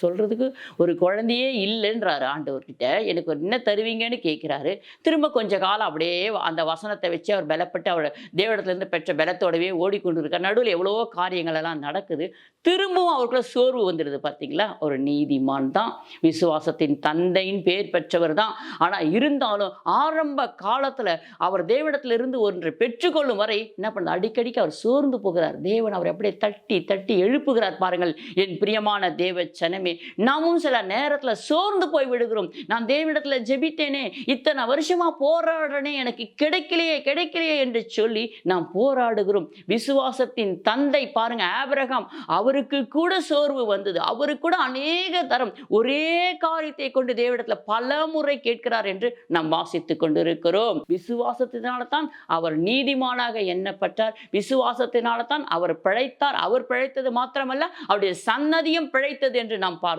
சொல்றதுக்கு ஒரு குழந்தையே இல்லைன்றாரு ஆண்டவர்கிட்ட. எனக்கு ஒரு என்ன தருவீங்கன்னு கேட்கிறாரு. திரும்ப கொஞ்ச காலம் அப்படியே அந்த வசனத்த வச்சு அவர் பலப்பட்டு அவர் தேவனிடத்திலிருந்து பெற்ற பலத்தோடவே ஓடிக்கொண்டு இருக்கார். நடுவுல எவ்வளவோ காரியங்கள் எல்லாம் நடக்குது. திரும்பவும் அவருக்குள்ள சோர்வு வந்துடுது பார்த்தீங்களா? ஒரு நீதிமான் தான், விசுவாசத்தின் தந்தையின் பேர் பெற்றவர் தான். ஆனா இருந்தாலும் ஆரம்ப காலத்துல அவர் தேவனிடத்திலிருந்து ஒன்றை பெற்றுக்கொள்ளும் வரை என்ன பண்ண அடிக்கடிக்கு அவர் சோர்ந்து போகிறார். தேவன் அவரை அப்படியே தட்டி தட்டி எழுப்புகிறார் பாருங்கள். என் பிரியமான தேவ ஜனமே, நாமும் சில நேரத்துல சோர்ந்து போய் விடுகிறோம். நான் தேவனிடத்துல ஜெபித்தேனே, இத்தனை வருஷமா போராடுறேனே, எனக்கு கிடைக்கலையே கிடைக்கலையே என்று சொல்லி நாம் போராடுகிறோம். விசுவாசத்தின் தந்தை பாருங்க, ஆபிரகாம், அவருக்கு கூட சோர்வு வந்தது. அவருக்கு கூட அநேக தரம் ஒரே காரியத்தை கொண்டு தேவனிடத்துல பல முறை கேட்கிறார் என்று நாம் வாசித்துக் கொண்டிருக்கிறோம். விசுவாசத்தினால தான் அவர் நீதிமானாக எண்ணப்பட்டார். விசுவாசத்தினால தான் அவர் பிழைத்தார். அவர் பிழைத்தது மாத்திரமல்ல, அவருடைய சன்னதியும் பிழைத்தது என்று நாம் பார்த்தோம்.